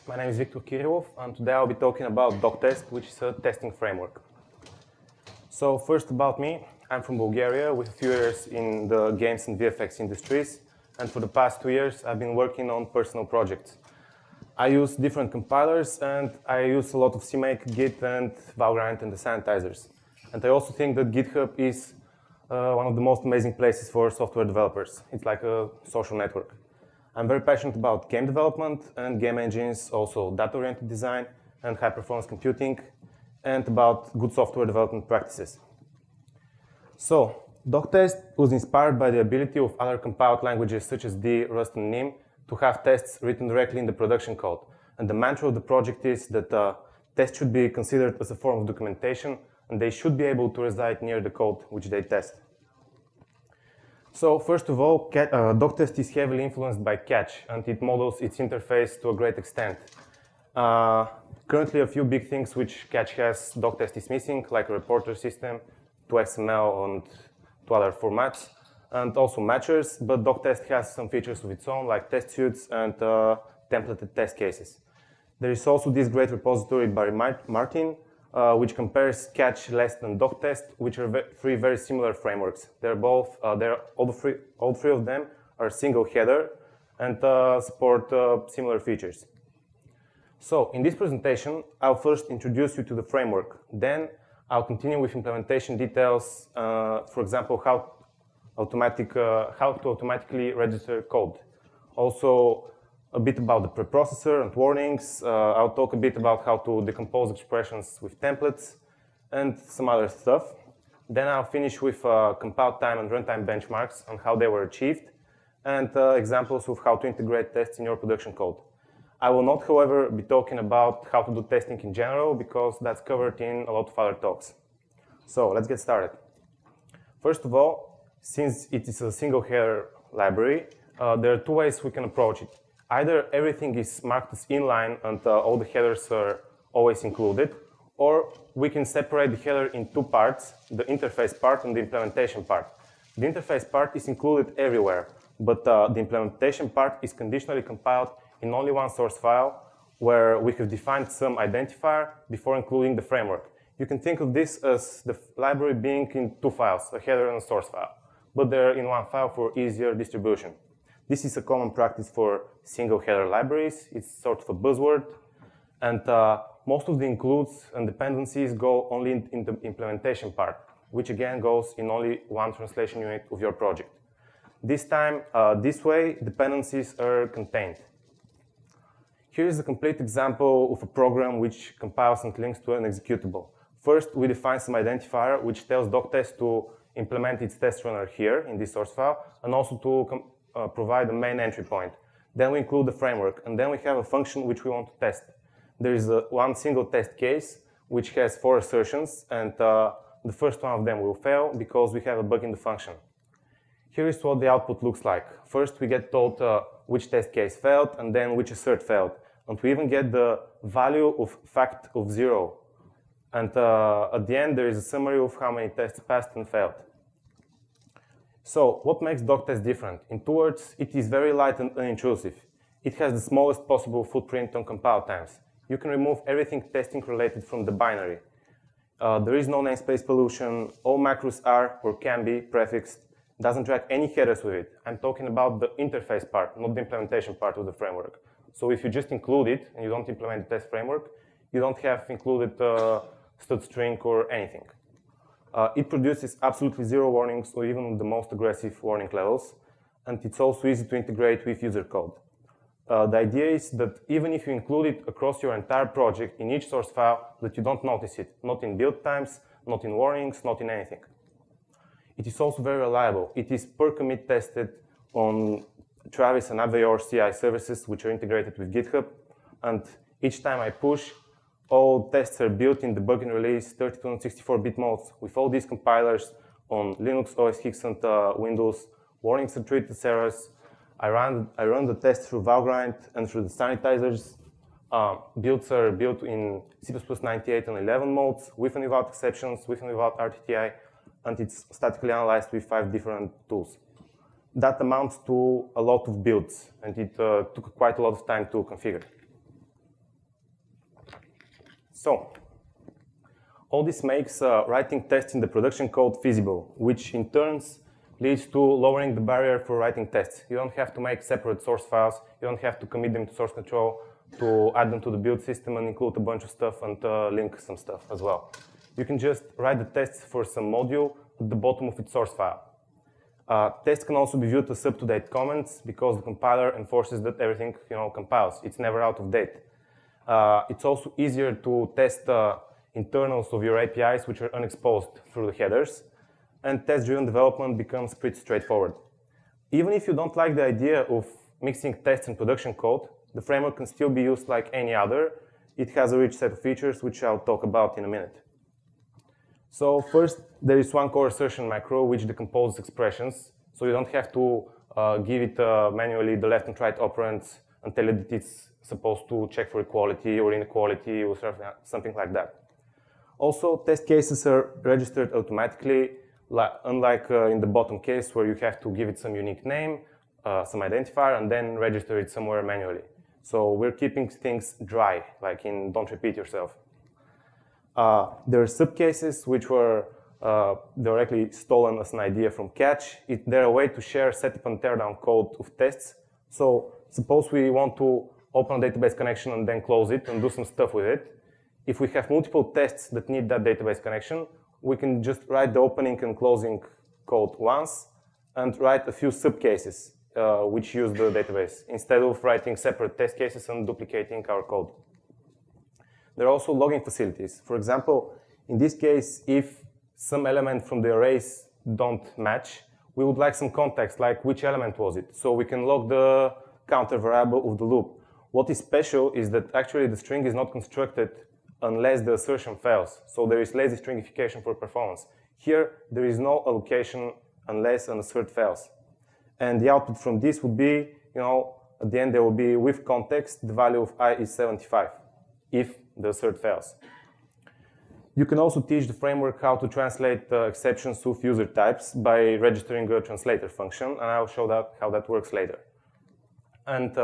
My name is Viktor Kirillov, and today I'll be talking about Doctest, which is a testing framework. So first about me, I'm from Bulgaria with a few years in the games and VFX industries, and for the past 2 years I've been working on personal projects. I use different compilers, and I use a lot of CMake, Git, and Valgrind, and the sanitizers. And I also think that GitHub is one of the most amazing places for software developers. It's like a social network. I'm very passionate about game development and game engines, also data-oriented design and high-performance computing, and about good software development practices. So, Doctest was inspired by the ability of other compiled languages such as D, Rust, and Nim to have tests written directly in the production code. And the mantra of the project is that tests should be considered as a form of documentation, and they should be able to reside near the code which they test. So first of all, Doctest is heavily influenced by Catch, and it models its interface to a great extent. Currently, a few big things which Catch has, Doctest is missing, like a reporter system, to XML and to other formats, and also matchers, but Doctest has some features of its own, like test suites and templated test cases. There is also this great repository by Martin, which compares Catch, Lest, and Doctest, which are three very similar frameworks. All three of them are single header and support similar features. So in this presentation, I'll first introduce you to the framework. Then I'll continue with implementation details, for example, how to automatically register code. Also, a bit about the preprocessor and warnings. I'll talk a bit about how to decompose expressions with templates and some other stuff. Then I'll finish with compile time and runtime benchmarks on how they were achieved and examples of how to integrate tests in your production code. I will not, however, be talking about how to do testing in general because that's covered in a lot of other talks. So let's get started. First of all, since it is a single header library, there are two ways we can approach it. Either everything is marked as inline and all the headers are always included, or we can separate the header in two parts, the interface part and the implementation part. The interface part is included everywhere, but the implementation part is conditionally compiled in only one source file where we have defined some identifier before including the framework. You can think of this as the library being in two files, a header and a source file, but they're in one file for easier distribution. This is a common practice for single header libraries. It's sort of a buzzword. And most of the includes and dependencies go only in the implementation part, which again goes in only one translation unit of your project. This time, this way, dependencies are contained. Here is a complete example of a program which compiles and links to an executable. First, we define some identifier which tells Doctest to implement its test runner here in this source file, and also to provide a main entry point. Then we include the framework, and then we have a function which we want to test. There is one single test case which has 4 assertions, and the first one of them will fail because we have a bug in the function. Here is what the output looks like. First, we get told which test case failed, and then which assert failed. And we even get the value of fact of 0. And at the end, there is a summary of how many tests passed and failed. So what makes Doctest different? In 2 words, it is very light and unintrusive. It has the smallest possible footprint on compile times. You can remove everything testing related from the binary. There is no namespace pollution. All macros are or can be prefixed. Doesn't drag any headers with it. I'm talking about the interface part, not the implementation part of the framework. So if you just include it and you don't implement the test framework, you don't have included stud string or anything. It produces absolutely 0 warnings or even the most aggressive warning levels, and it's also easy to integrate with user code. The idea is that even if you include it across your entire project in each source file, that you don't notice it, not in build times, not in warnings, not in anything. It is also very reliable. It is per commit tested on Travis and Avior CI services, which are integrated with GitHub, and each time I push, all tests are built in debugging release 32 and 64-bit modes with all these compilers on Linux, OS X, and Windows. Warnings are treated as errors. I run the tests through Valgrind and through the sanitizers. Builds are built in C++ 98 and 11 modes, with and without exceptions, with and without RTTI, and it's statically analyzed with 5 different tools. That amounts to a lot of builds, and it took quite a lot of time to configure. So all this makes writing tests in the production code feasible, which in turn leads to lowering the barrier for writing tests. You don't have to make separate source files. You don't have to commit them to source control, to add them to the build system and include a bunch of stuff and link some stuff as well. You can just write the tests for some module at the bottom of its source file. Tests can also be viewed as up-to-date comments because the compiler enforces that everything compiles. It's never out of date. It's also easier to test internals of your APIs which are unexposed through the headers, and test-driven development becomes pretty straightforward. Even if you don't like the idea of mixing tests and production code, the framework can still be used like any other. It has a rich set of features which I'll talk about in a minute. So first, there is one core assertion macro which decomposes expressions, so you don't have to give it manually the left and right operands and tell it that it's supposed to check for equality or inequality or something like that. Also, test cases are registered automatically, unlike in the bottom case where you have to give it some unique name, some identifier, and then register it somewhere manually. So we're keeping things dry, like in don't repeat yourself. There are subcases which were directly stolen as an idea from Catch. They're a way to share setup and teardown code of tests. So suppose we want to open a database connection and then close it and do some stuff with it. If we have multiple tests that need that database connection, we can just write the opening and closing code once and write a few subcases which use the database instead of writing separate test cases and duplicating our code. There are also logging facilities. For example, in this case, if some element from the arrays don't match, we would like some context, like which element was it, so we can log the counter variable of the loop. What is special is that actually the string is not constructed unless the assertion fails. So there is lazy stringification for performance. Here, there is no allocation unless an assert fails. And the output from this would be, at the end there will be with context, the value of I is 75, if the assert fails. You can also teach the framework how to translate exceptions with user types by registering a translator function, and I'll show how that works later. And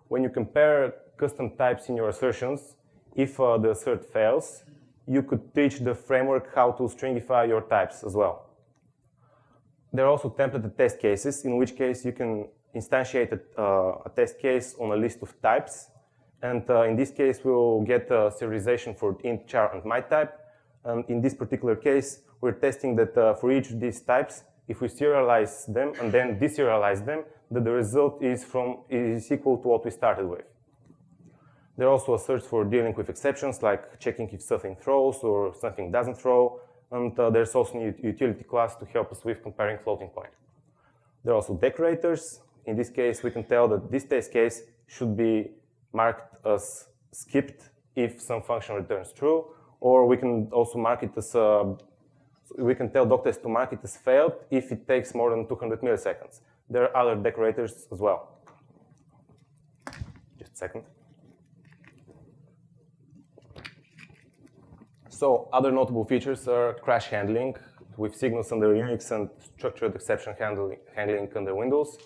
when you compare custom types in your assertions, if the assert fails, you could teach the framework how to stringify your types as well. There are also templated test cases, in which case you can instantiate a test case on a list of types. And in this case, we'll get serialization for int, char, and my type. And in this particular case, we're testing that for each of these types, if we serialize them and then deserialize them, that the result is equal to what we started with. There are also asserts for dealing with exceptions, like checking if something throws or something doesn't throw. And there's also a utility class to help us with comparing floating point. There are also decorators. In this case, we can tell that this test case should be marked as skipped if some function returns true, or we can also mark it as we can tell Doctest to mark it as failed if it takes more than 200 milliseconds. There are other decorators as well. Just a second. So other notable features are crash handling with signals under Unix and structured exception handling under Windows.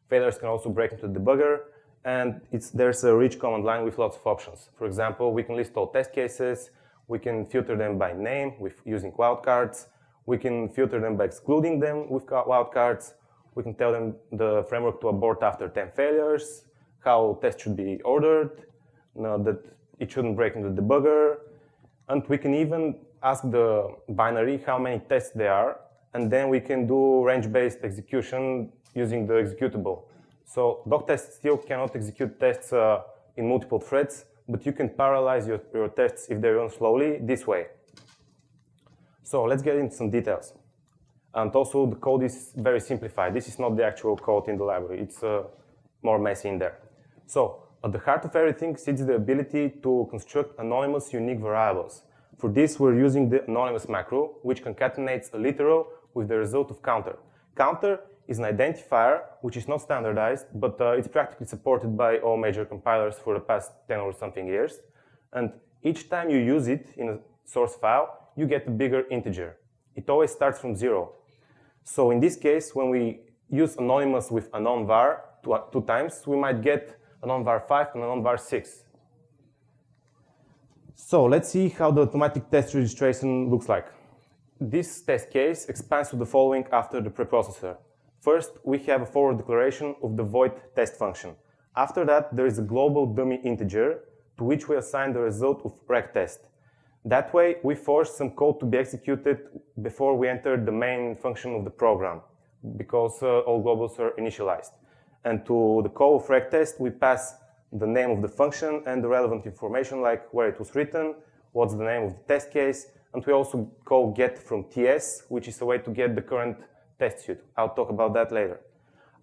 Failures can also break into the debugger, and there's a rich command line with lots of options. For example, we can list all test cases, we can filter them by name using wildcards, we can filter them by excluding them with wildcards, we can tell them the framework to abort after 10 failures, how tests should be ordered, that it shouldn't break into the debugger, and we can even ask the binary how many tests there are, and then we can do range-based execution using the executable. So Doctest still cannot execute tests in multiple threads, but you can parallelize your tests if they run slowly this way. So let's get into some details. And also the code is very simplified. This is not the actual code in the library. It's more messy in there. So at the heart of everything sits the ability to construct anonymous unique variables. For this, we're using the anonymous macro, which concatenates a literal with the result of counter. Counter is an identifier which is not standardized, but it's practically supported by all major compilers for the past 10 or something years. And each time you use it in a source file, you get a bigger integer. It always starts from 0. So in this case, when we use anonymous with anon var two times, we might get anon var 5 and anon var 6. So let's see how the automatic test registration looks like. This test case expands to the following after the preprocessor. First, we have a forward declaration of the void test function. After that, there is a global dummy integer to which we assign the result of rec test. That way, we force some code to be executed before we enter the main function of the program, because all globals are initialized. And to the call of rec test, we pass the name of the function and the relevant information, like where it was written, what's the name of the test case, and we also call get from TS, which is a way to get the current test suite. I'll talk about that later.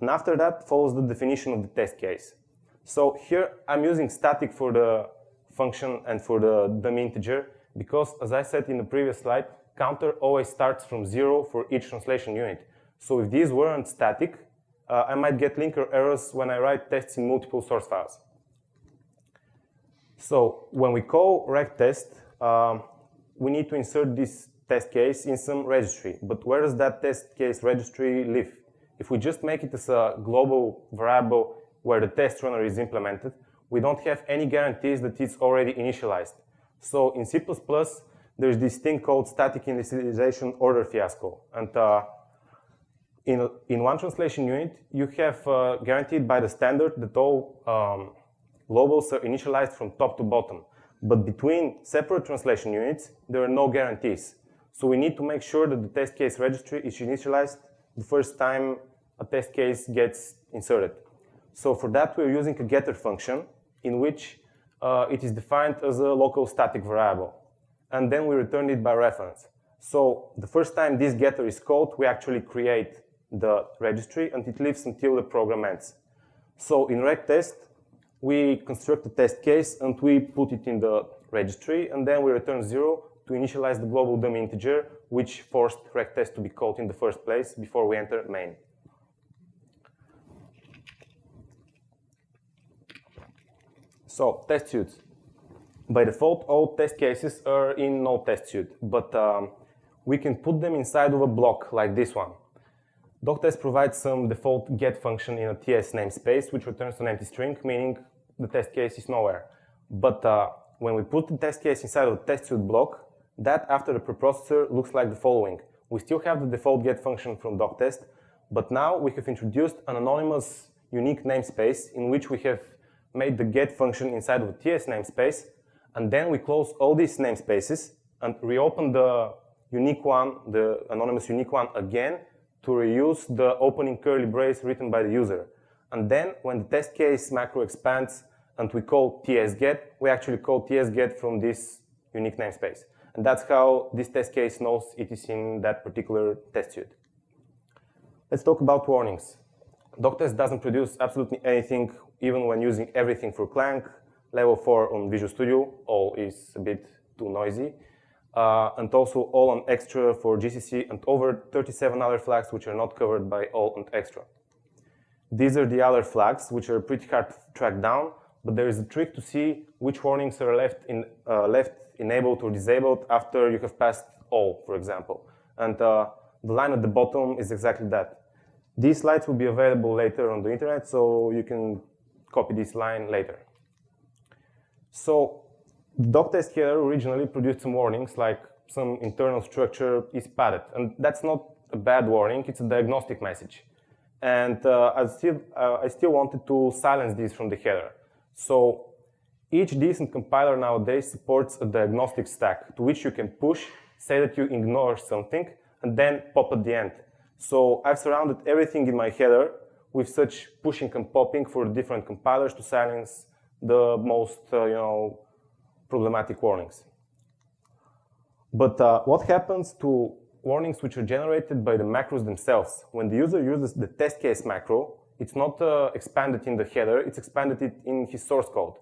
And after that follows the definition of the test case. So here I'm using static for the function and for the dummy integer, because as I said in the previous slide, counter always starts from 0 for each translation unit. So if these weren't static, I might get linker errors when I write tests in multiple source files. So when we call rec test, we need to insert this test case in some registry. But where does that test case registry live? If we just make it as a global variable where the test runner is implemented, we don't have any guarantees that it's already initialized. So in C++, there's this thing called static initialization order fiasco. And in one translation unit, you have guaranteed by the standard that all globals are initialized from top to bottom. But between separate translation units, there are no guarantees. So we need to make sure that the test case registry is initialized the first time a test case gets inserted. So for that, we're using a getter function in which it is defined as a local static variable. And then we return it by reference. So the first time this getter is called, we actually create the registry, and it lives until the program ends. So in rec test, we construct a test case, and we put it in the registry, and then we return 0 to initialize the global dummy integer, which forced rec test to be called in the first place before we enter main. So, test suites. By default, all test cases are in no test suite, but we can put them inside of a block like this one. Doctest provides some default get function in a TS namespace, which returns an empty string, meaning the test case is nowhere. But when we put the test case inside of the test suite block, that after the preprocessor looks like the following. We still have the default get function from Doctest, but now we have introduced an anonymous unique namespace in which we have made the get function inside of the TS namespace, and then we close all these namespaces and reopen the unique one, the anonymous unique one again, to reuse the opening curly brace written by the user. And then when the test case macro expands and we call tsget, we actually call tsget from this unique namespace. And that's how this test case knows it is in that particular test suite. Let's talk about warnings. Doctest doesn't produce absolutely anything, even when using everything for Clang. Level 4 on Visual Studio, all is a bit too noisy. And also all on extra for GCC, and over 37 other flags which are not covered by all and extra. These are the other flags, which are pretty hard to track down, but there is a trick to see which warnings are left enabled or disabled after you have passed all, for example. And the line at the bottom is exactly that. These slides will be available later on the internet, so you can copy this line later. So the Doctest header originally produced some warnings, like some internal structure is padded. And that's not a bad warning, it's a diagnostic message. And I still wanted to silence these from the header. So each decent compiler nowadays supports a diagnostic stack to which you can push, say that you ignore something, and then pop at the end. So I've surrounded everything in my header with such pushing and popping for different compilers to silence the most problematic warnings. But what happens to warnings which are generated by the macros themselves? When the user uses the test case macro, it's not expanded in the header, it's expanded in his source code.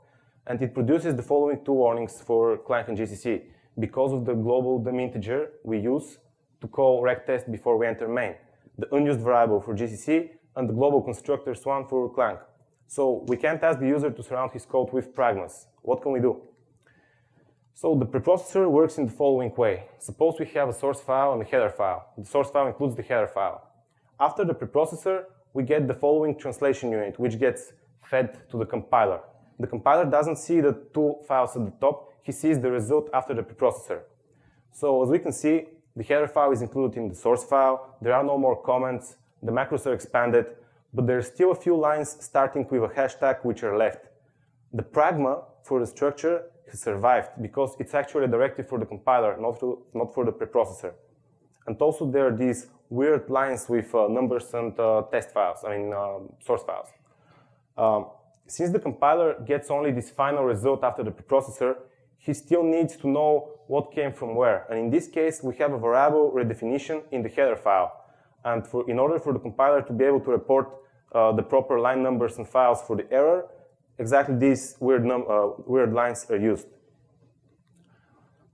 And it produces the following two warnings for Clang and GCC because of the global dummy integer we use to call rec test before we enter main, the unused variable for GCC, and the global constructors one for Clang. So we can't ask the user to surround his code with pragmas. What can we do? So the preprocessor works in the following way. Suppose we have a source file and a header file. The source file includes the header file. After the preprocessor, we get the following translation unit, which gets fed to the compiler. The compiler doesn't see the two files at the top, he sees the result after the preprocessor. So as we can see, the header file is included in the source file. There are no more comments. The macros are expanded, but there are still a few lines starting with a hashtag which are left. The pragma for the structure has survived because it's actually a directive for the compiler, not for the preprocessor. And also there are these weird lines with numbers and test files, source files. Since the compiler gets only this final result after the preprocessor, he still needs to know what came from where. And in this case, we have a variable redefinition in the header file. And in order for the compiler to be able to report the proper line numbers and files for the error, exactly these weird lines are used.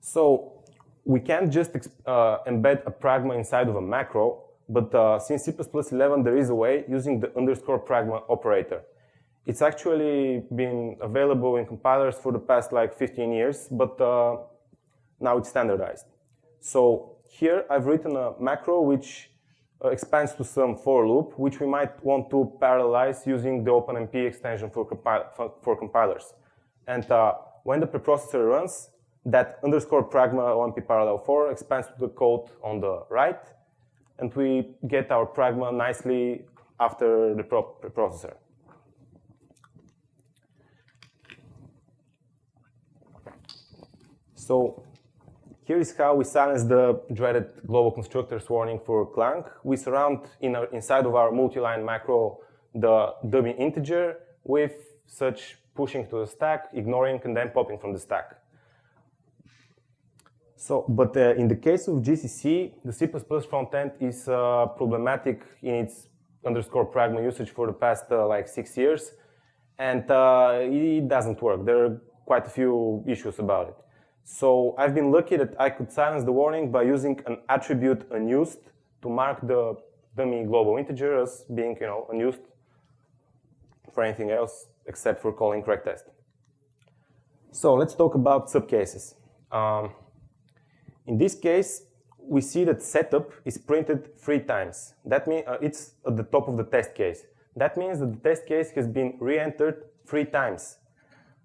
So we can't just embed a pragma inside of a macro, but since C++11 there is a way using the _pragma operator. It's actually been available in compilers for the past like 15 years, but now it's standardized. So here I've written a macro which expands to some for loop, which we might want to parallelize using the OpenMP extension for compilers. And when the preprocessor runs, that _pragma OMP parallel for expands to the code on the right, and we get our pragma nicely after the preprocessor. So here is how we silence the dreaded global constructors warning for Clang. We surround inside of our multi-line macro the dummy integer with such pushing to the stack, ignoring, and then popping from the stack. So, but in the case of GCC, the C++ frontend is problematic in its _pragma usage for the past like 6 years, and it doesn't work. There are quite a few issues about it. So I've been lucky that I could silence the warning by using an attribute unused to mark the dummy global integer as being, unused for anything else except for calling correcttest. So let's talk about subcases. In this case, we see that setup is printed 3 times. That means it's at the top of the test case. That means that the test case has been re-entered 3 times.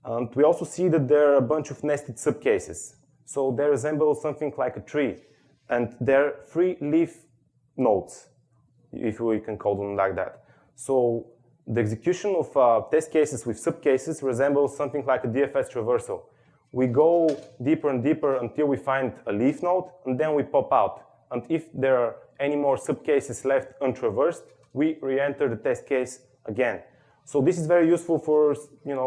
And we also see that there are a bunch of nested subcases. So they resemble something like a tree. And they're 3 leaf nodes, if we can call them like that. So the execution of test cases with subcases resembles something like a DFS traversal. We go deeper and deeper until we find a leaf node, and then we pop out. And if there are any more subcases left untraversed, we re-enter the test case again. So this is very useful for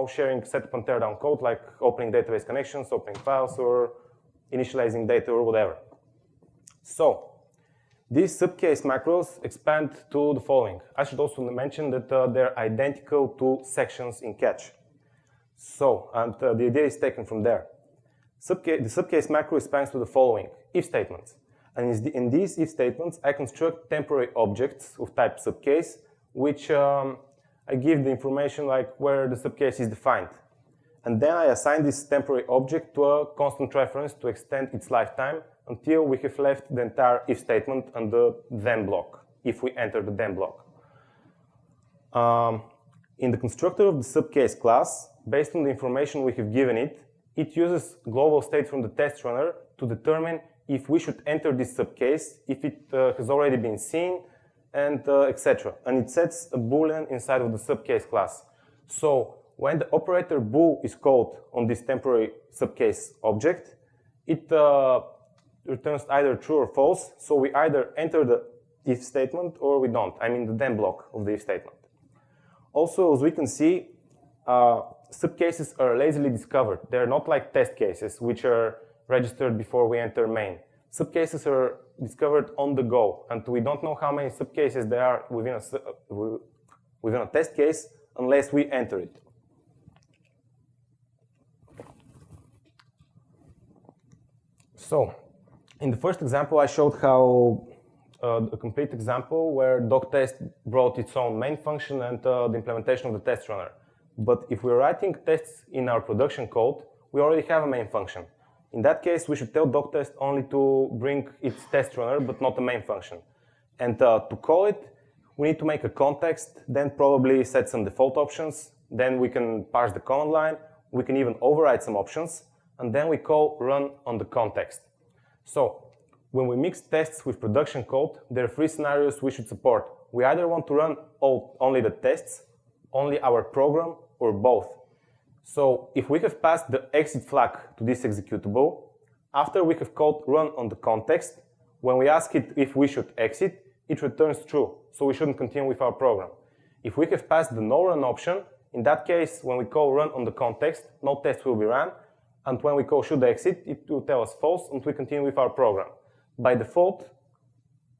sharing setup and teardown code, like opening database connections, opening files, or initializing data, or whatever. So these subcase macros expand to the following. I should also mention that they're identical to sections in catch. So, and the idea is taken from there. The subcase macro expands to the following: if statements. And in these if statements, I construct temporary objects of type subcase, which I give the information like where the subcase is defined. And then I assign this temporary object to a constant reference to extend its lifetime until we have left the entire if statement and the then block, if we enter the then block. In the constructor of the subcase class, based on the information we have given it, it uses global state from the test runner to determine if we should enter this subcase, if it has already been seen, and etc. And it sets a boolean inside of the subcase class. So when the operator bool is called on this temporary subcase object, it returns either true or false. So we either enter the if statement or we don't. I mean the then block of the if statement. Also, as we can see, subcases are lazily discovered. They're not like test cases, which are registered before we enter main. Subcases are discovered on the go, and we don't know how many subcases there are within a test case unless we enter it. So, in the first example, I showed how a complete example where Doctest brought its own main function and the implementation of the test runner. But if we're writing tests in our production code, we already have a main function. In that case, we should tell Doctest only to bring its test runner, but not the main function. And to call it, we need to make a context, then probably set some default options. Then we can parse the command line. We can even override some options. and then we call run on the context. So when we mix tests with production code, there are three scenarios we should support. We either want to run only the tests, only our program, or both. So if we have passed the exit flag to this executable, after we have called run on the context, when we ask it if we should exit, it returns true, so we shouldn't continue with our program. If we have passed the no run option, in that case, when we call run on the context, no test will be run, and when we call should exit, it will tell us false, and we continue with our program. By default,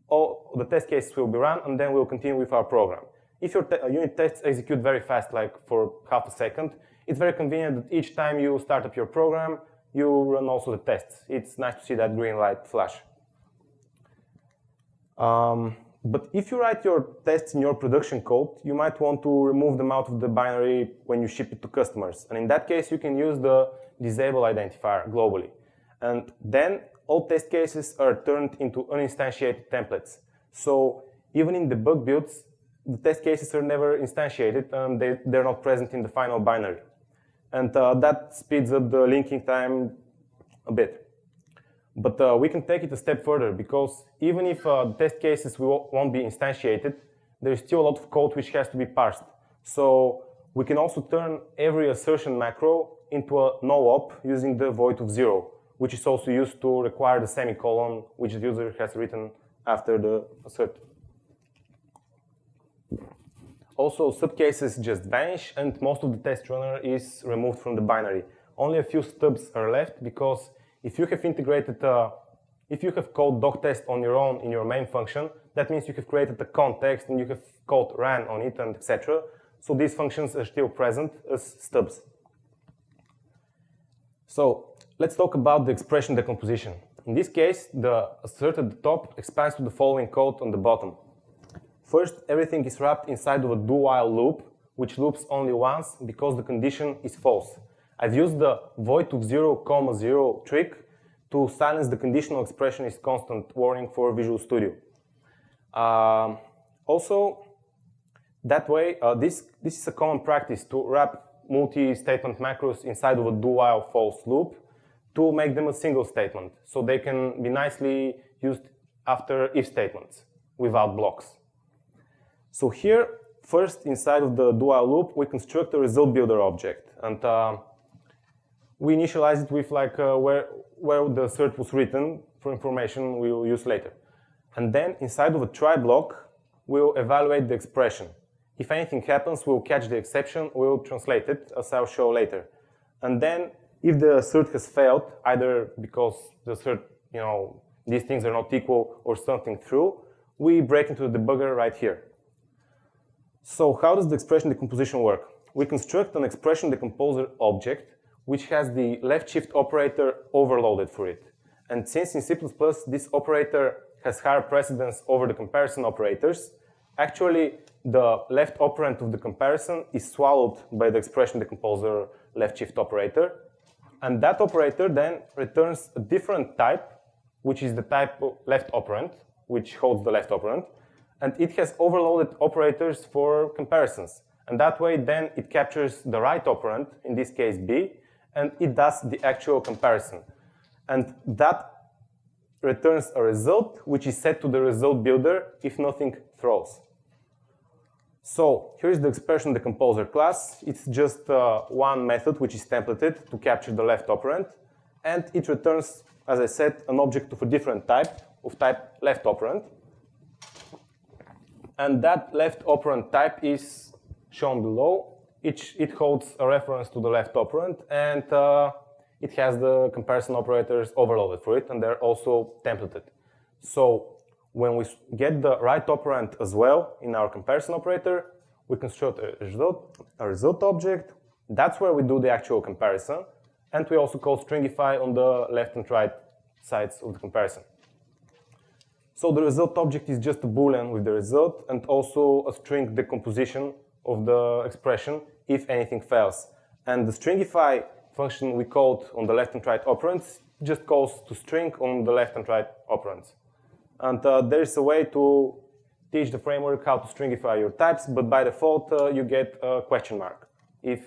all the test cases will be run, and then we'll continue with our program. If your unit tests execute very fast, like for half a second, it's very convenient that each time you start up your program, you run also the tests. It's nice to see that green light flash. But if you write your tests in your production code, you might want to remove them out of the binary when you ship it to customers. And in that case, you can use the disable identifier globally. And then all test cases are turned into uninstantiated templates. So even in debug builds, the test cases are never instantiated and they're not present in the final binary. And that speeds up the linking time a bit. But we can take it a step further, because even if the test cases won't be instantiated, there is still a lot of code which has to be parsed. So we can also turn every assertion macro into a no-op using the void of 0, which is also used to require the semicolon which the user has written after the assert. Also, subcases just vanish, and most of the test runner is removed from the binary. Only a few stubs are left, because if you have integrated, if you have called Doctest on your own in your main function, that means you have created a context and you have called ran on it and etc. So these functions are still present as stubs. So let's talk about the expression decomposition. In this case, the assert at the top expands to the following code on the bottom. First, everything is wrapped inside of a do-while loop, which loops only once because the condition is false. I've used the void of 0, 0 trick to silence the conditional expression is constant warning for Visual Studio. Also, that way, this is a common practice to wrap multi-statement macros inside of a do-while false loop to make them a single statement, so they can be nicely used after if statements without blocks. So here, first inside of the do-while loop, we construct a result builder object, and we initialize it with like where the assert was written for information we will use later. And then inside of a try block, we'll evaluate the expression. If anything happens, we'll catch the exception, we'll translate it, as I'll show later. And then if the assert has failed, either because the assert, these things are not equal or something through, we break into the debugger right here. So how does the expression decomposition work? We construct an expression decomposer object which has the left shift operator overloaded for it. And since in C++ this operator has higher precedence over the comparison operators, actually the left operand of the comparison is swallowed by the expression decomposer left shift operator. And that operator then returns a different type, which is the type left operand, which holds the left operand. And it has overloaded operators for comparisons. And that way then it captures the right operand, in this case B, and it does the actual comparison. And that returns a result, which is set to the result builder if nothing throws. So here's the expression decomposer class. It's just one method which is templated to capture the left operand. And it returns, as I said, an object of a different type, of type left operand. And that left operand type is shown below. It holds a reference to the left operand, and it has the comparison operators overloaded for it, and they're also templated. So when we get the right operand as well in our comparison operator, we construct a result object. That's where we do the actual comparison, and we also call stringify on the left and right sides of the comparison. So the result object is just a boolean with the result, and also a string decomposition of the expression if anything fails. And the stringify function we called on the left and right operands just calls to string on the left and right operands. And there is a way to teach the framework how to stringify your types, but by default you get a question mark if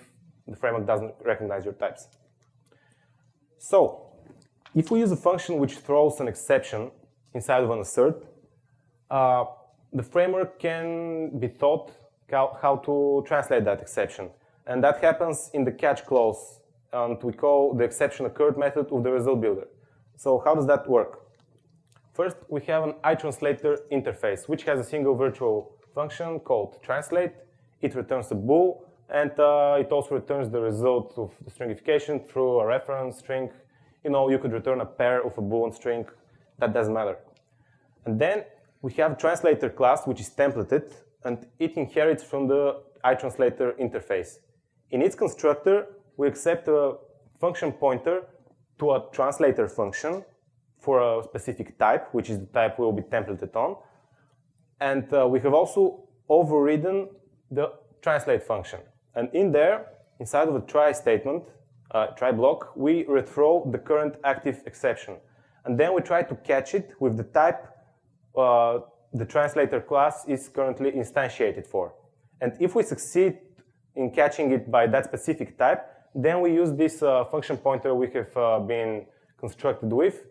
the framework doesn't recognize your types. So, if we use a function which throws an exception inside of an assert, the framework can be taught how to translate that exception. And that happens in the catch clause, and we call the exception occurred method of the result builder. So how does that work? First, we have an iTranslator interface, which has a single virtual function called translate. It returns a bool, and it also returns the result of the stringification through a reference string. You could return a pair of a Boolean string. That doesn't matter. And then we have a translator class, which is templated, and it inherits from the iTranslator interface. In its constructor, we accept a function pointer to a translator function for a specific type, which is the type we will be templated on. And we have also overridden the translate function. And in there, inside of a try statement, try block, we rethrow the current active exception. And then we try to catch it with the type the translator class is currently instantiated for. And if we succeed in catching it by that specific type, then we use this function pointer we have been constructed with.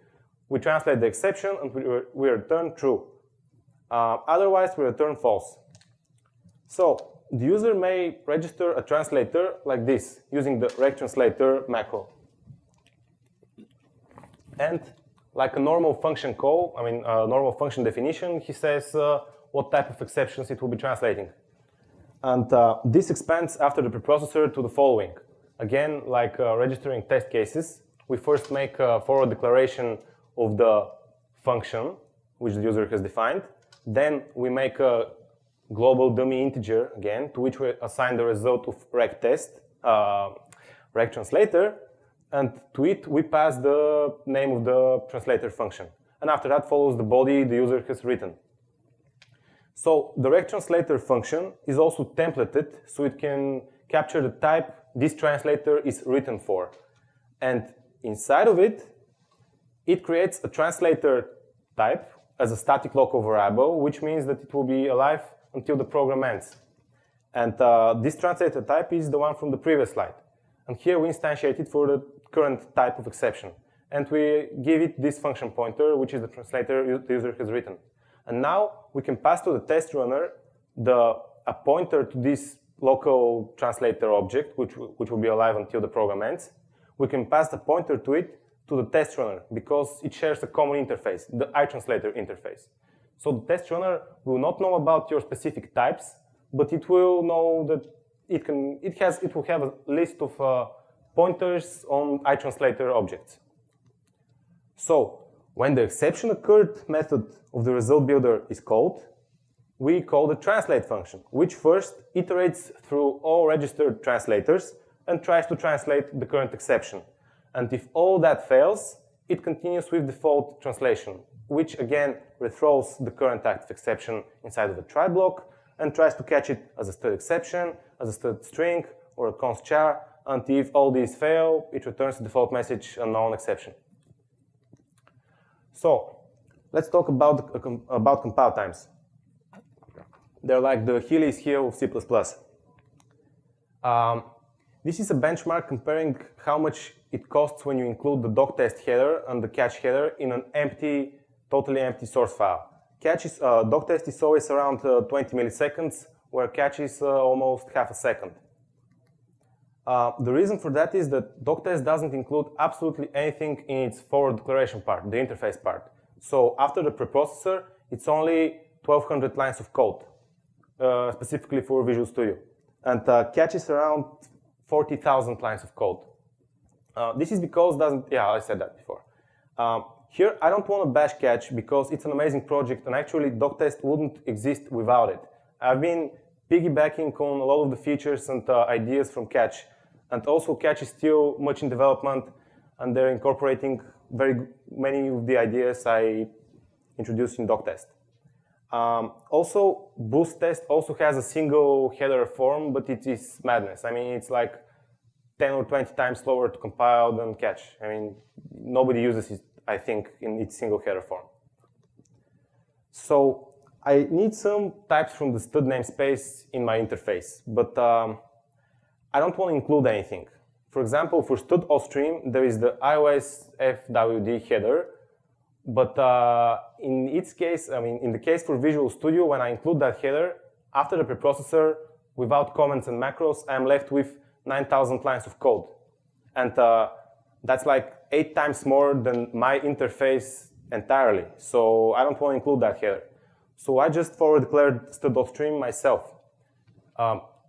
We translate the exception and we return true. Otherwise, we return false. So the user may register a translator like this using the regtranslator macro. And like a normal function call, a normal function definition, he says what type of exceptions it will be translating. And this expands after the preprocessor to the following. Again, like registering test cases, we first make a forward declaration of the function which the user has defined. Then we make a global dummy integer, again, to which we assign the result of regtest, regtranslator, and to it we pass the name of the translator function. And after that follows the body the user has written. So the regtranslator function is also templated, so it can capture the type this translator is written for. And inside of it, it creates a translator type as a static local variable, which means that it will be alive until the program ends. And this translator type is the one from the previous slide. And here we instantiate it for the current type of exception. And we give it this function pointer, which is the translator the user has written. And now we can pass to the test runner a pointer to this local translator object, which will be alive until the program ends. We can pass the pointer to it to the test runner because it shares a common interface, the iTranslator interface. So the test runner will not know about your specific types, but it will know that it will have a list of pointers on iTranslator objects. So when the exception occurred method of the result builder is called, we call the translate function, which first iterates through all registered translators and tries to translate the current exception. And if all that fails, it continues with default translation, which again rethrows the current active exception inside of a try block and tries to catch it as a stud exception, as a stud string, or a const char, and if all these fail, it returns the default message unknown exception. So let's talk about compile times. They're like the Achilles heel of C++. This is a benchmark comparing how much it costs when you include the doctest header and the catch header in an empty, totally empty source file. Doctest is always around 20 milliseconds, where catch is almost half a second. The reason for that is that Doctest doesn't include absolutely anything in its forward declaration part, the interface part. So after the preprocessor, it's only 1,200 lines of code, specifically for Visual Studio. And catch is around 40,000 lines of code. This is because I said that before. Here, I don't want to bash catch because it's an amazing project, and actually Doctest wouldn't exist without it. I've been piggybacking on a lot of the features and ideas from catch, and also catch is still much in development, and they're incorporating very many of the ideas I introduced in Doctest. Also, boost test also has a single header form, but it is madness. I mean, it's like 10 or 20 times slower to compile than catch. I mean, nobody uses it, I think, in its single header form. So I need some types from the stud namespace in my interface, but I don't want to include anything. For example, for stud.stream, there is the iOS FWD header, but in its case, in the case for Visual Studio, when I include that header, after the preprocessor, without comments and macros, I'm left with 9,000 lines of code. And that's like 8 times more than my interface entirely. So I don't want to include that header. So I just forward declared stud.stream myself.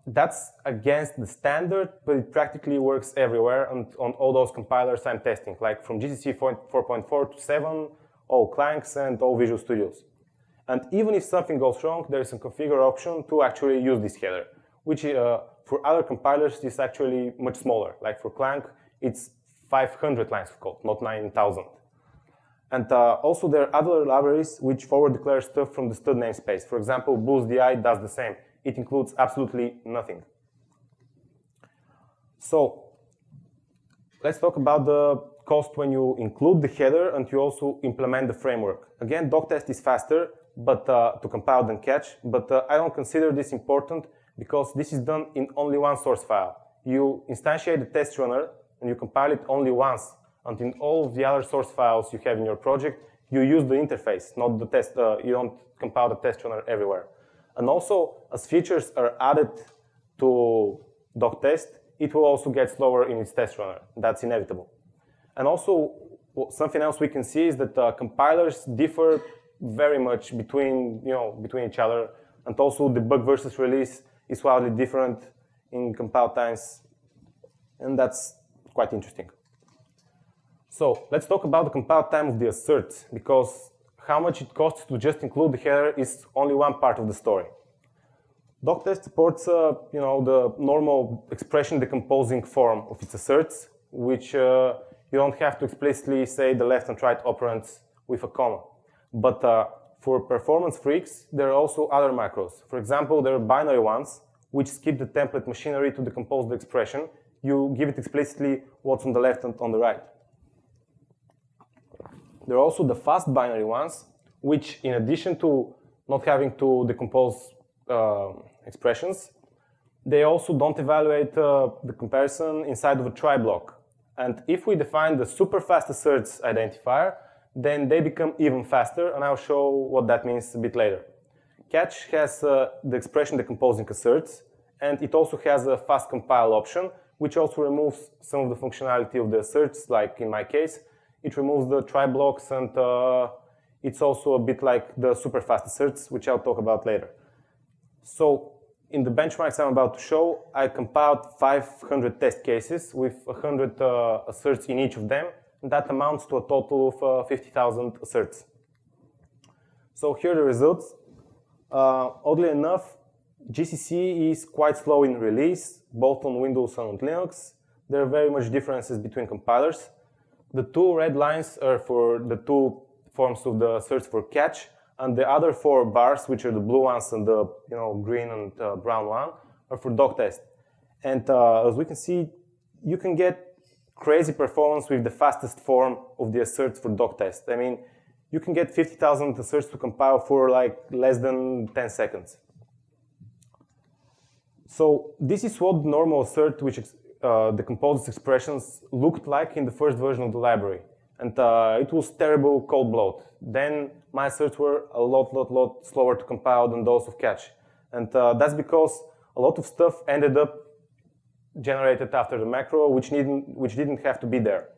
That's against the standard, but it practically works everywhere and on all those compilers I'm testing, like from GCC 4.4 to 7, all Clanks and all Visual Studios. And even if something goes wrong, there is a configure option to actually use this header, which for other compilers is actually much smaller. Like for Clank, it's 500 lines of code, not 9,000. And also there are other libraries which forward declare stuff from the stud namespace. For example, BoostDI does the same. It includes absolutely nothing. So let's talk about the cost when you include the header and you also implement the framework. Again, Doctest is faster to compile than Catch, but I don't consider this important because this is done in only one source file. You instantiate the test runner and you compile it only once, and in all of the other source files you have in your project, you use the interface, not the test. You don't compile the test runner everywhere. And also, as features are added to Doctest, it will also get slower in its test runner. That's inevitable. And also, something else we can see is that compilers differ very much between each other, and also the bug versus release is wildly different in compile times, and that's quite interesting. So let's talk about the compile time of the asserts, because how much it costs to just include the header is only one part of the story. Doctest supports the normal expression decomposing form of its asserts, which you don't have to explicitly say the left and right operands with a comma. But for performance freaks, there are also other macros. For example, there are binary ones, which skip the template machinery to decompose the expression. You give it explicitly what's on the left and on the right. There are also the fast binary ones, which in addition to not having to decompose expressions, they also don't evaluate the comparison inside of a try block. And if we define the super fast asserts identifier, then they become even faster, and I'll show what that means a bit later. Catch has the expression decomposing asserts, and it also has a fast compile option, which also removes some of the functionality of the asserts, like in my case. It removes the try blocks, and it's also a bit like the super fast asserts, which I'll talk about later. So in the benchmarks I'm about to show, I compiled 500 test cases with 100 asserts in each of them, and that amounts to a total of 50,000 asserts. So here are the results. Oddly enough, GCC is quite slow in release, both on Windows and on Linux. There are very much differences between compilers. The two red lines are for the two forms of the asserts for Catch, and the other 4 bars, which are the blue ones and the green and brown one, are for Doctest. And as we can see, you can get crazy performance with the fastest form of the asserts for Doctest. I mean, you can get 50,000 asserts to compile for like less than 10 seconds. So this is what the normal assert, which decomposes expressions, looked like in the first version of the library. And it was terrible cold bloat. Then my asserts were a lot slower to compile than those of Catch. And that's because a lot of stuff ended up generated after the macro, which didn't have to be there.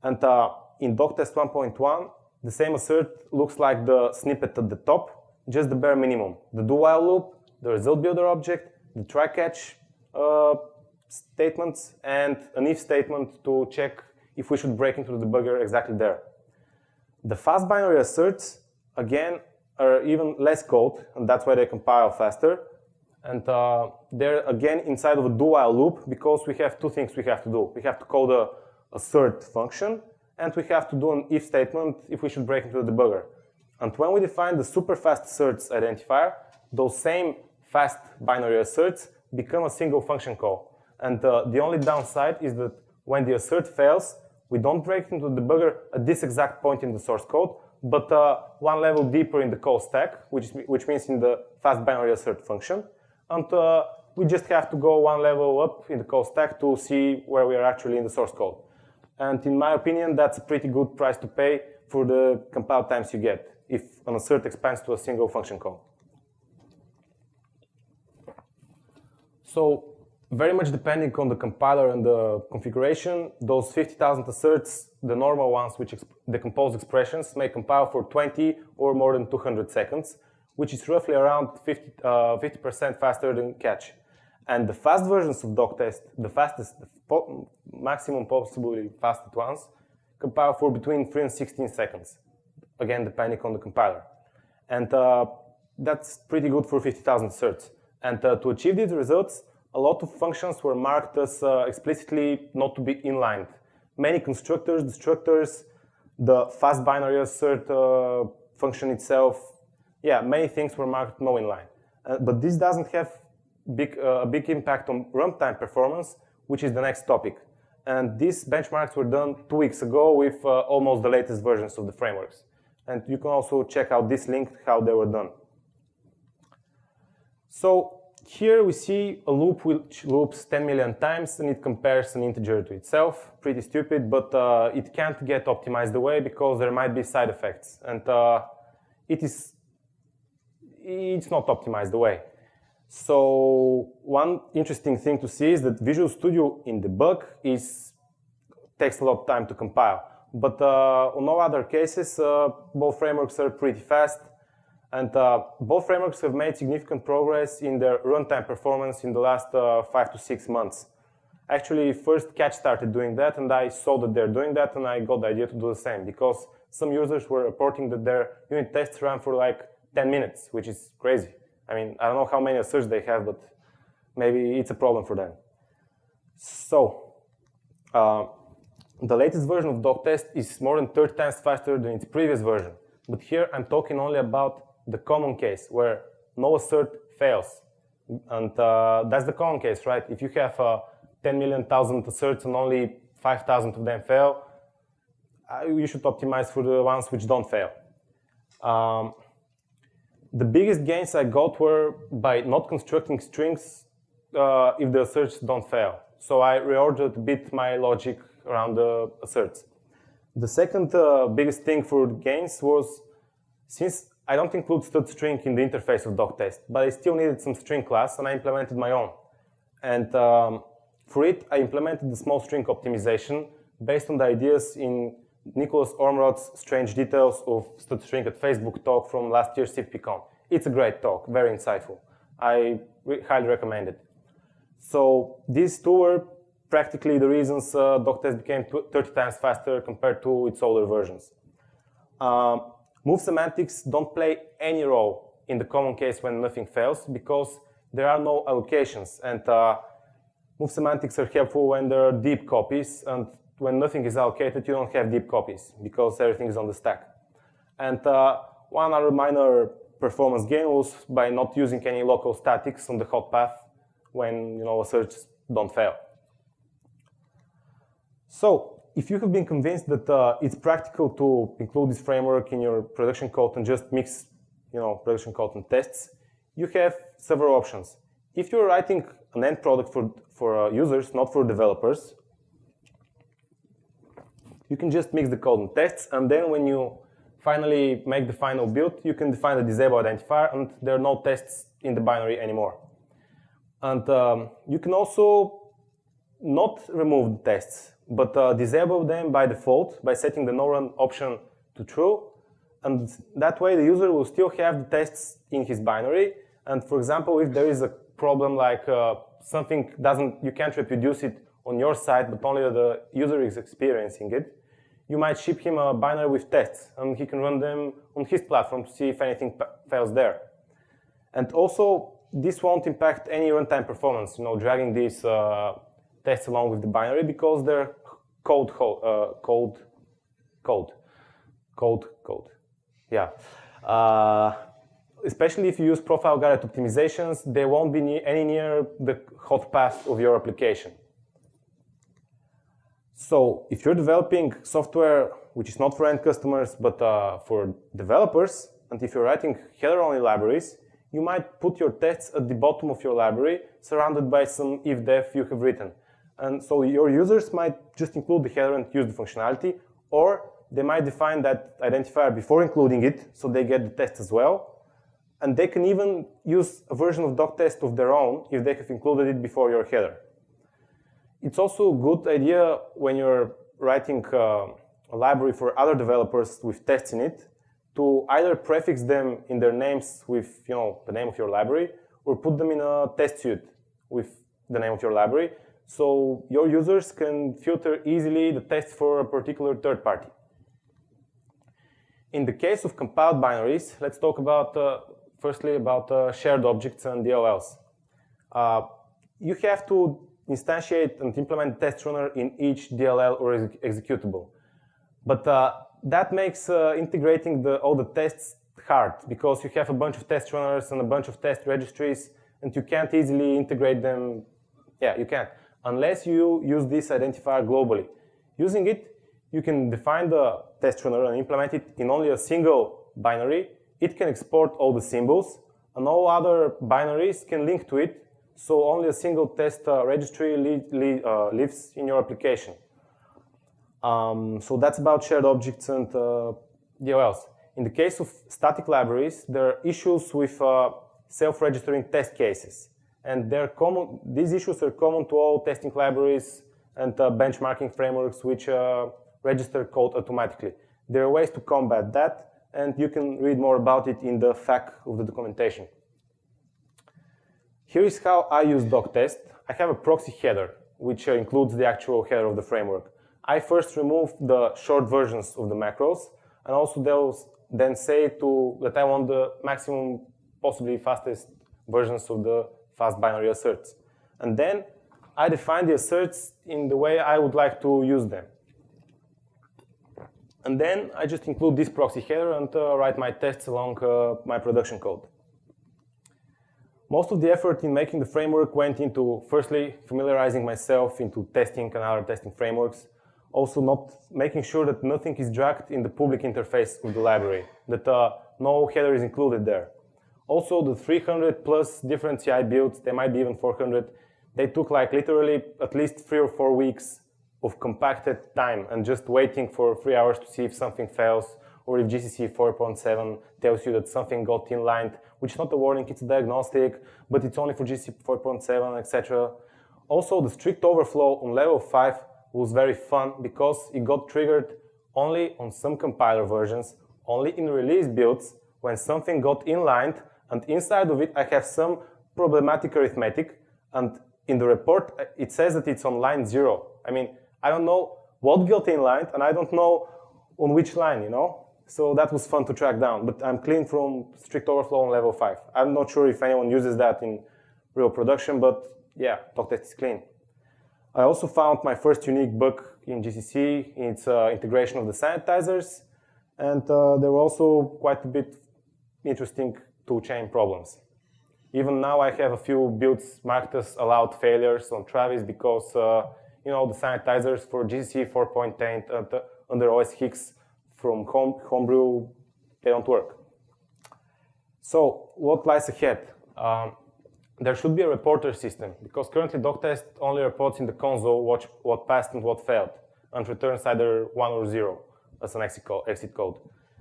And in Doctest 1.1, the same assert looks like the snippet at the top, just the bare minimum. The do-while loop, the result builder object, the try-catch statements, and an if statement to check if we should break into the debugger exactly there. The fast binary asserts, again, are even less code, and that's why they compile faster. And they're, again, inside of a do-while loop, because we have two things we have to do. We have to call the assert function, and we have to do an if statement if we should break into the debugger. And when we define the super fast asserts identifier, those same fast binary asserts become a single function call. And the only downside is that when the assert fails, we don't break into the debugger at this exact point in the source code, but one level deeper in the call stack, which means in the fast binary assert function. And we just have to go one level up in the code stack to see where we are actually in the source code. And in my opinion, that's a pretty good price to pay for the compile times you get if an assert expands to a single function call. So very much depending on the compiler and the configuration, those 50,000 asserts, the normal ones which decompose expressions, may compile for 20 or more than 200 seconds, which is roughly around 50% faster than catch. And the fast versions of Doctest, the fastest, maximum possibly fastest ones, compile for between 3 and 16 seconds, again depending on the compiler. And that's pretty good for 50,000 asserts. And to achieve these results, a lot of functions were marked as explicitly not to be inlined. Many constructors, destructors, the fast binary assert function itself, yeah, many things were marked no inline. But this doesn't have a big impact on runtime performance, which is the next topic. And these benchmarks were done 2 weeks ago with almost the latest versions of the frameworks. And you can also check out this link, how they were done. So here we see a loop which loops 10 million times, and it compares an integer to itself. Pretty stupid, but it can't get optimized away because there might be side effects. And it's not optimized away. So one interesting thing to see is that Visual Studio in debug takes a lot of time to compile. But on all other cases, both frameworks are pretty fast. And both frameworks have made significant progress in their runtime performance in the last 5 to 6 months. Actually, first Catch started doing that, and I saw that they're doing that, and I got the idea to do the same, because some users were reporting that their unit tests ran for like 10 minutes, which is crazy. I mean, I don't know how many asserts they have, but maybe it's a problem for them. So, the latest version of Doctest is more than 30 times faster than its previous version. But here I'm talking only about the common case where no assert fails. And that's the common case, right? If you have 10 million thousand asserts and only 5,000 of them fail, you should optimize for the ones which don't fail. The biggest gains I got were by not constructing strings if the asserts don't fail. So I reordered a bit my logic around the asserts. The second biggest thing for gains was, since I don't include stud string in the interface of Doctest, but I still needed some string class, and I implemented my own. And for it, I implemented the small string optimization based on the ideas in Nicholas Ormrod's Strange Details of Stud String at Facebook talk from last year's CppCon. It's a great talk, very insightful. I highly recommend it. So these two were practically the reasons Doctest became 30 times faster compared to its older versions. Move semantics don't play any role in the common case when nothing fails, because there are no allocations, and move semantics are helpful when there are deep copies, and when nothing is allocated, you don't have deep copies because everything is on the stack. And one other minor performance gain was by not using any local statics on the hot path when asserts don't fail. So if you have been convinced that it's practical to include this framework in your production code and just mix production code and tests, you have several options. If you're writing an end product for users, not for developers, you can just mix the code and tests, and then when you finally make the final build, you can define a disable identifier, and there are no tests in the binary anymore. And you can also not remove the tests, but disable them by default by setting the no-run option to true. And that way, the user will still have the tests in his binary. And for example, if there is a problem like something you can't reproduce it on your side, but only the user is experiencing it, you might ship him a binary with tests, and he can run them on his platform to see if anything fails there. And also, this won't impact any runtime performance, dragging these tests along with the binary, because they're code. Yeah. Especially if you use profile guided optimizations, they won't be any near the hot path of your application. So if you're developing software which is not for end customers, but for developers, and if you're writing header-only libraries, you might put your tests at the bottom of your library, surrounded by some if-def you have written. And so your users might just include the header and use the functionality, or they might define that identifier before including it, so they get the test as well. And they can even use a version of Doctest of their own if they have included it before your header. It's also a good idea when you're writing a library for other developers with tests in it to either prefix them in their names with the name of your library, or put them in a test suite with the name of your library, so your users can filter easily the tests for a particular third party. In the case of compiled binaries, let's talk about firstly about shared objects and DLLs. You have to instantiate and implement test runner in each DLL or executable. But that makes integrating all the tests hard, because you have a bunch of test runners and a bunch of test registries, and you can't easily integrate them. Yeah, you can't, unless you use this identifier globally. Using it, you can define the test runner and implement it in only a single binary. It can export all the symbols, and all other binaries can link to it, so only a single test registry lives in your application. So that's about shared objects and DLLs. In the case of static libraries, there are issues with self-registering test cases. And these issues are common to all testing libraries and benchmarking frameworks which register code automatically. There are ways to combat that, and you can read more about it in the FAQ of the documentation. Here is how I use Doctest. I have a proxy header, which includes the actual header of the framework. I first remove the short versions of the macros, and also then say that I want the maximum, possibly fastest versions of the fast binary asserts. And then I define the asserts in the way I would like to use them. And then I just include this proxy header and write my tests along my production code. Most of the effort in making the framework went into, firstly, familiarizing myself into testing and other testing frameworks. Also, not making sure that nothing is dragged in the public interface of the library, that no header is included there. Also, the 300 plus different CI builds, they might be even 400, they took like literally at least 3 or 4 weeks of compacted time and just waiting for 3 hours to see if something fails, or if GCC 4.7 tells you that something got inlined, which is not a warning, it's a diagnostic, but it's only for GCC 4.7, etc. Also, the strict overflow on level 5 was very fun because it got triggered only on some compiler versions, only in release builds, when something got inlined, and inside of it I have some problematic arithmetic, and in the report it says that it's on line 0. I mean, I don't know what got inlined, and I don't know on which line, So that was fun to track down, but I'm clean from strict overflow on level 5. I'm not sure if anyone uses that in real production, but yeah, Doctest is clean. I also found my first unique bug in GCC in its integration of the sanitizers, and there were also quite a bit interesting toolchain problems. Even now I have a few builds marked as allowed failures on Travis because the sanitizers for GCC 4.8 and under OS X from Homebrew, they don't work. So what lies ahead? There should be a reporter system, because currently Doctest only reports in the console what passed and what failed, and returns either 1 or 0 as an exit code.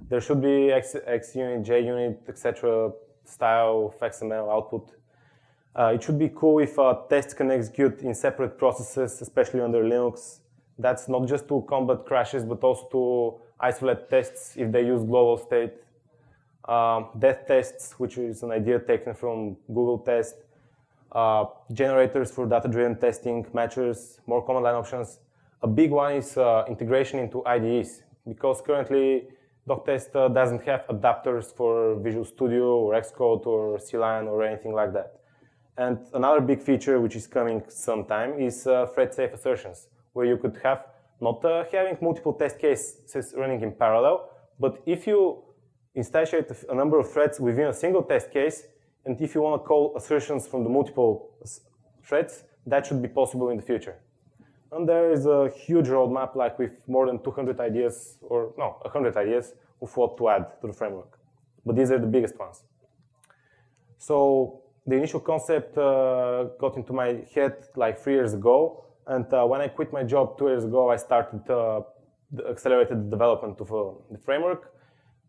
There should be XUnit, JUnit, etc. style of XML output. It should be cool if tests can execute in separate processes, especially under Linux. That's not just to combat crashes, but also to isolate tests if they use global state. Death tests, which is an idea taken from Google Test. Generators for data-driven testing, matchers, more command line options. A big one is integration into IDEs, because currently Doctest doesn't have adapters for Visual Studio or Xcode or CLine or anything like that. And another big feature which is coming sometime is thread-safe assertions, where you could have not having multiple test cases running in parallel, but if you instantiate a number of threads within a single test case, and if you want to call assertions from the multiple threads, that should be possible in the future. And there is a huge roadmap, like with more than 200 ideas, or no, 100 ideas of what to add to the framework. But these are the biggest ones. So the initial concept got into my head like 3 years ago, and when I quit my job 2 years ago, I started the accelerated development of the framework.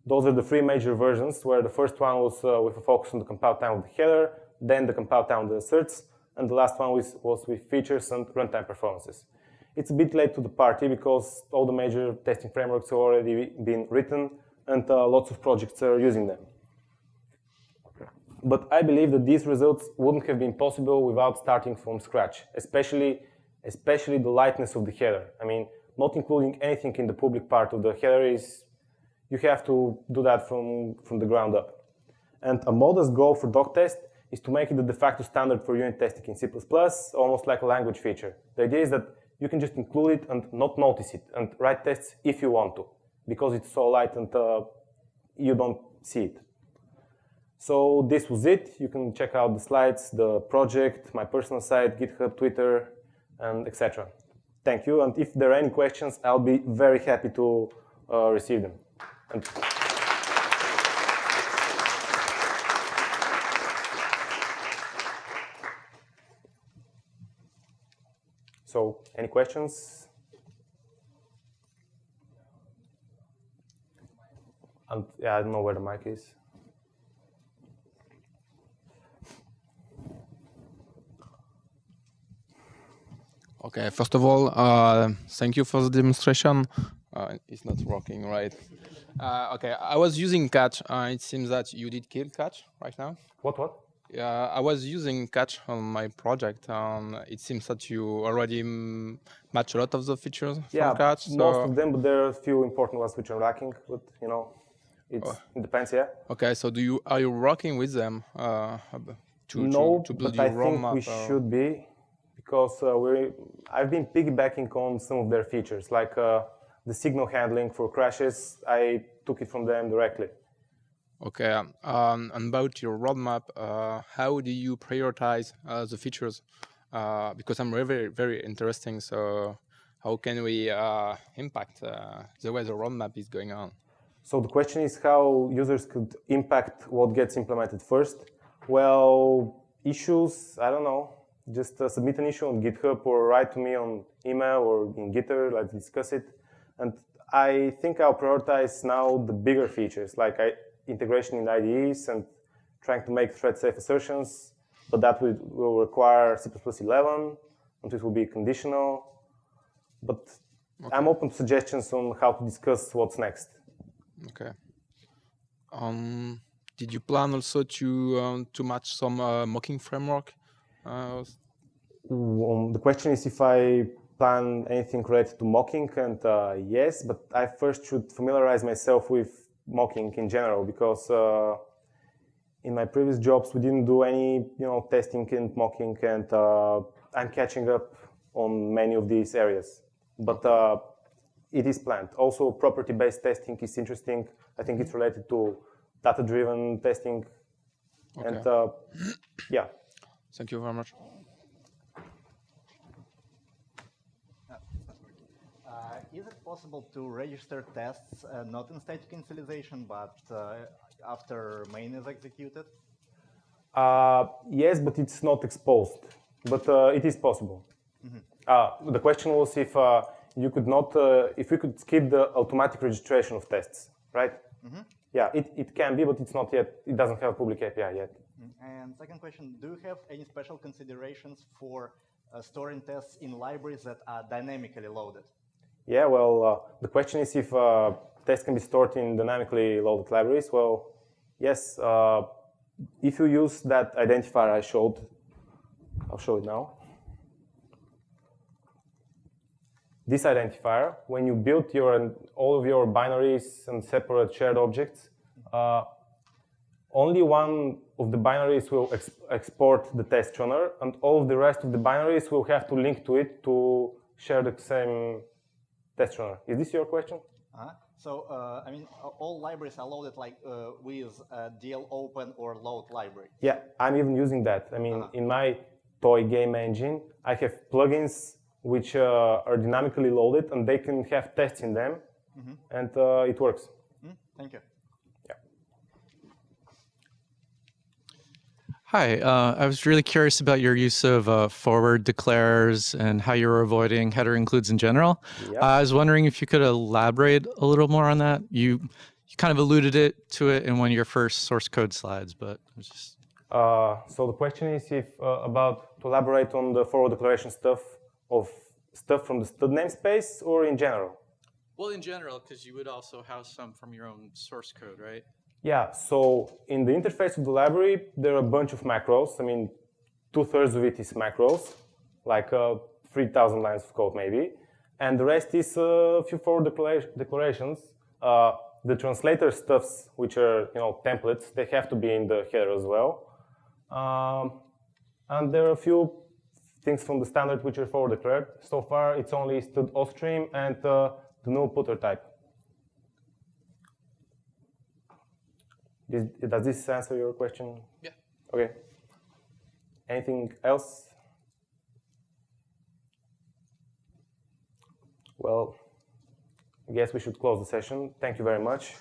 Those are the 3 major versions, where the first one was with a focus on the compile time of the header, then the compile time of the asserts, and the last one was with features and runtime performances. It's a bit late to the party because all the major testing frameworks have already been written and lots of projects are using them. But I believe that these results wouldn't have been possible without starting from scratch, especially the lightness of the header. I mean, not including anything in the public part of the header is, you have to do that from the ground up. And a modest goal for Doctest is to make it the de facto standard for unit testing in C++, almost like a language feature. The idea is that you can just include it and not notice it, and write tests if you want to, because it's so light and you don't see it. So this was it. You can check out the slides, the project, my personal site, GitHub, Twitter, and etc. Thank you. And if there are any questions, I'll be very happy to receive them. And so, any questions? And yeah, I don't know where the mic is. Okay, first of all, thank you for the demonstration. It's not working, right? Okay, I was using Catch. It seems that you did kill Catch right now. What? Yeah, I was using Catch on my project. It seems that you already match a lot of the features from Catch. Yeah, most of them, but there are a few important ones which are lacking. But you know, it depends. Yeah. Okay, so are you working with them to build your roadmap? No, but I think we should be, because I've been piggybacking on some of their features, like the signal handling for crashes. I took it from them directly. Okay, and about your roadmap, how do you prioritize the features? Because I'm very, very interesting. So how can we impact the way the roadmap is going on? So the question is how users could impact what gets implemented first. Well, issues, I don't know. Just submit an issue on GitHub or write to me on email or in Gitter, let's discuss it. And I think I'll prioritize now the bigger features, like integration in IDEs and trying to make thread-safe assertions, but that will require C++11, and it will be conditional. But okay, I'm open to suggestions on how to discuss what's next. Okay. Did you plan also to match some mocking framework? The question is if I plan anything related to mocking, and yes, but I first should familiarize myself with mocking in general, because in my previous jobs we didn't do any testing and mocking, and I'm catching up on many of these areas. But it is planned. Also, property-based testing is interesting. I think it's related to data-driven testing. Okay. And yeah. Thank you very much. Is it possible to register tests not in static initialization, but after main is executed? Yes, but it's not exposed. But it is possible. Mm-hmm. The question was if you could not, if we could skip the automatic registration of tests, right? Mm-hmm. Yeah, it can be, but it's not yet. It doesn't have a public API yet. And second question: do you have any special considerations for storing tests in libraries that are dynamically loaded? Yeah, well, the question is if tests can be stored in dynamically loaded libraries. Well, yes. If you use that identifier I showed, I'll show it now. This identifier, when you build all of your binaries and separate shared objects, only one of the binaries will export the test runner, and all of the rest of the binaries will have to link to it to share the same test runner. Is this your question? So, I mean, all libraries are loaded like with DL open or load library. Yeah, I'm even using that. I mean, in my toy game engine, I have plugins which are dynamically loaded, and they can have tests in them, and it works. Thank you. Yeah. Hi, I was really curious about your use of forward declares and how you're avoiding header includes in general. Yep. I was wondering if you could elaborate a little more on that. You kind of alluded to it in one of your first source code slides, but it was just... So the question is if about to elaborate on the forward declaration stuff from the stud namespace or in general? Well, in general, because you would also house some from your own source code, right? Yeah, so in the interface of the library, there are a bunch of macros. I mean, 2/3 of it is macros, like 3,000 lines of code maybe. And the rest is a few forward declarations. The translator stuffs, which are templates, they have to be in the header as well. And there are a few things from the standard which are forward declared. So far, it's only stud authstream and the null putter type. Does this answer your question? Yeah. Okay. Anything else? Well, I guess we should close the session. Thank you very much.